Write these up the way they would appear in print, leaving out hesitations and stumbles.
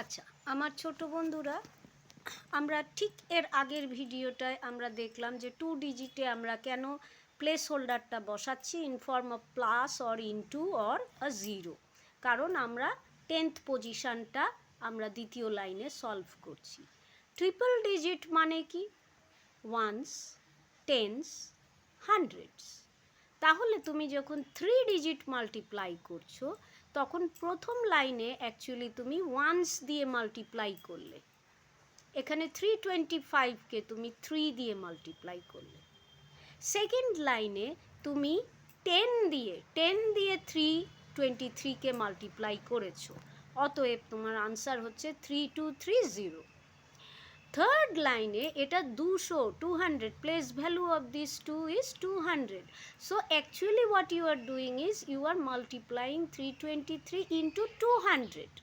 আচ্ছা, আমার ছোট বন্ধুরা, আমরা ঠিক এর আগের ভিডিওটায় আমরা দেখলাম যে 2 ডিজিটে আমরা কেন প্লেস হোল্ডারটা বসাচ্ছি in form of plus or into or a zero. কারণ আমরা 10th পজিশনটা আমরা দ্বিতীয় লাইনে সলভ করছি। ট্রিপল ডিজিট মানে কি? Ones, tens, hundreds. তাহলে তুমি যখন 3 ডিজিট মাল্টিপ্লাই করছো তখন প্রথম লাইনে অ্যাকচুয়ালি তুমি ওয়ান্স দিয়ে মাল্টিপ্লাই করলে, এখানে 325কে তুমি 3 দিয়ে মাল্টিপ্লাই করলে। সেকেন্ড লাইনে তুমি 10 দিয়ে 323কে মাল্টিপ্লাই করেছো, অতএব তোমার আনসার হচ্ছে 3230। থার্ড লাইনে এটা 200 place value of this 2 is 200. So actually what you are doing is you are multiplying 323 into 200.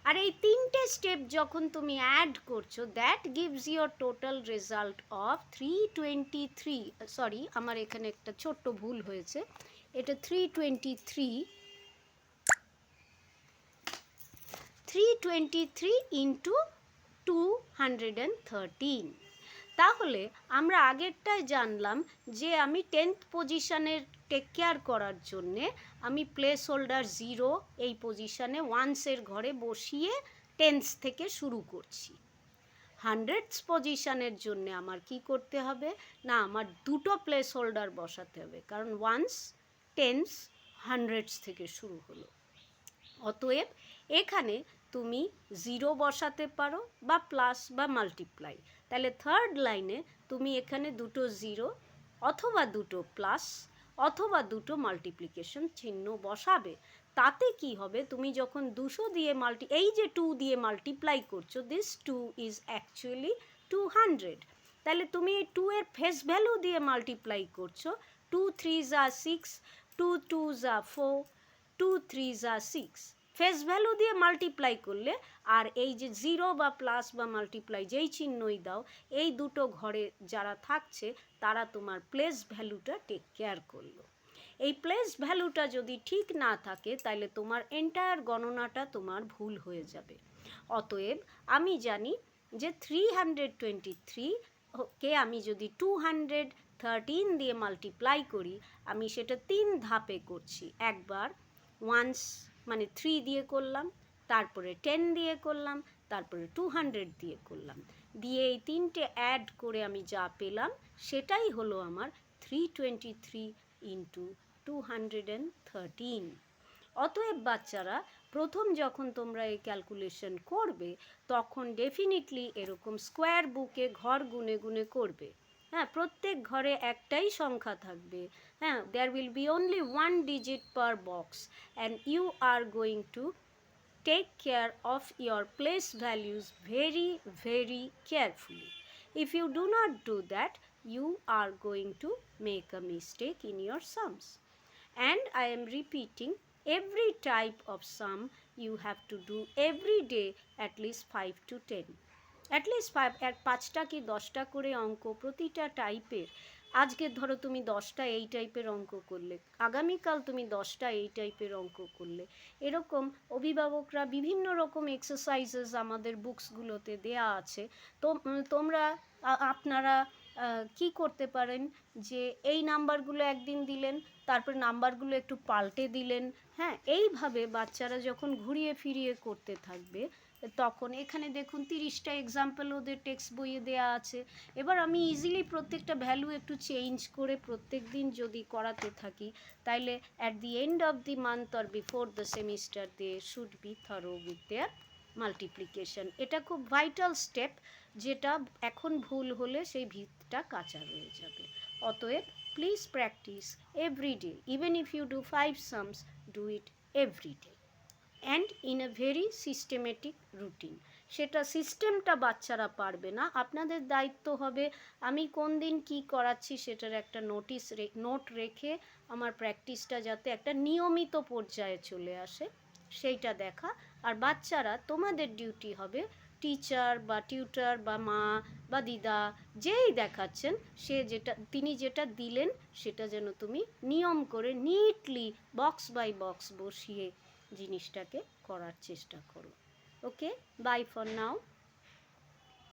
আর এই তিনটে স্টেপ যখন তুমি অ্যাড করছো, that gives your total result of 323। Sorry, আমার এখানে একটা ছোট্ট ভুল হয়েছে, এটা 323 ইন্টু 213। তাহলে আমরা আগেরটায় জানলাম যে আমি 10th পজিশনের টেক কেয়ার করার জন্যে আমি প্লেস হোল্ডার 0 এই পজিশনে ওয়ান্সের ঘরে বসিয়ে টেন্স থেকে শুরু করছি। হান্ড্রেডস পজিশনের জন্য আমার কি করতে হবে না, আমার দুটো প্লেস হোল্ডার বসাতে হবে, কারণ ওয়ান্স, টেন্স, হান্ড্রেডস থেকে শুরু হলো। অতএব এখানে তুমি 0 বসাতে পারো বা প্লাস বা মাল্টিপ্লাই। তাহলে থার্ড লাইনে তুমি এখানে দুটো 0 অথবা দুটো প্লাস অথবা দুটো মাল্টিপ্লিকেশন চিহ্ন বসাবে। তাতে কি হবে, তুমি যখন 200 দিয়ে এই যে 2 দিয়ে মাল্টিপ্লাই করছো, দিস 2 ইজ অ্যাকচুয়ালি 200। তাহলে তুমি এই 2 এর ফেস ভ্যালু দিয়ে মাল্টিপ্লাই করছো। 2 3 যা 6, 2 2 যা 4, 2 3 যা 6, ফেস ভ্যালু দিয়ে মাল্টিপ্লাই করলে, আর এই যে 0 বা প্লাস বা মাল্টিপ্লাই যেই চিহ্নই দাও, এই দুটো ঘরে যারা থাকছে তারা তোমার প্লেস ভ্যালুটা টেক কেয়ার করলো। এই প্লেস ভ্যালুটা যদি ঠিক না থাকে তাহলে তোমার এন্টায়ার গণনাটা তোমার ভুল হয়ে যাবে। অতএব আমি জানি যে 323 কে আমি যদি 213 দিয়ে মাল্টিপ্লাই করি, আমি সেটা 3 ধাপে করছি। একবার ওয়ান্স মানে 3 দিয়ে করলাম, তারপরে 10 দিয়ে করলাম, তারপরে 200 দিয়ে করলাম, দিয়ে এই তিনটে অ্যাড করে আমি যা পেলাম সেটাই হলো আমার 323 ইন্টু 213। অতএব বাচ্চারা, প্রথম যখন তোমরা এই ক্যালকুলেশন করবে তখন ডেফিনেটলি এরকম স্কোয়ার বুকে ঘর গুনে গুনে করবে। হ্যাঁ, প্রত্যেক ঘরে একটাই সংখ্যা থাকবে। হ্যাঁ, there will be only 1 digit per box and you are going to take care of your place values very very carefully. If you do not do that, you are going to make a mistake in your sums. And I am repeating, every type of sum you have to do every day at least 5 to 10, at least 5টা কি 10টা করে অঙ্ক প্রতিটা টাইপের। আজকে ধরো তুমি 10টা এই টাইপের অঙ্ক করলে, আগামীকাল তুমি 10টা এই টাইপের অঙ্ক করলে, এরকম অভিভাবকরা বিভিন্ন রকম এক্সারসাইজেস আমাদের বুকসগুলোতে দেয়া আছে। তো তোমরা আপনারা কি করতে পারেন যে এই নাম্বারগুলো একদিন দিলেন, তারপর নাম্বারগুলো একটু পাল্টে দিলেন। হ্যাঁ, এইভাবে বাচ্চারা যখন ঘুরিয়ে ফিরিয়ে করতে থাকবে, তখন এখানে দেখুন 30টা এক্সাম্পল ওদের টেক্সট বইয়ে দেয়া আছে। এবার আমি ইজিলি প্রত্যেকটা ভ্যালু একটু চেঞ্জ করে প্রত্যেক দিন যদি করাতে থাকি, তাইলে at the end of the month or before the semester they should be thorough with their multiplication. এটা খুব ভাইটাল স্টেপ, যেটা এখন ভুল হলে সেই ভিতটা কাঁচা রয়ে যাবে। অতএব please practise every day, even if you do 5 sums, do it every day and in a very systematic routine. সেটা সিস্টেমটা বাচ্চারা পারবে না, আপনাদের দায়িত্ব হবে আমি কোন দিন কী করাচ্ছি সেটার একটা নোট রেখে আমার প্র্যাকটিসটা যাতে একটা নিয়মিত পর্যায়ে চলে আসে সেইটা দেখা। আর বাচ্চারা, তোমাদের ডিউটি হবে টিচার বা টিউটার বা মা বা দিদা যেই দেখাচ্ছেন তিনি যেটা দিলেন সেটা যেন তুমি নিয়ম করে নিটলি বক্স বাই বক্স বসিয়ে জিনিসটাকে করার চেষ্টা করো। Okay, bye for now.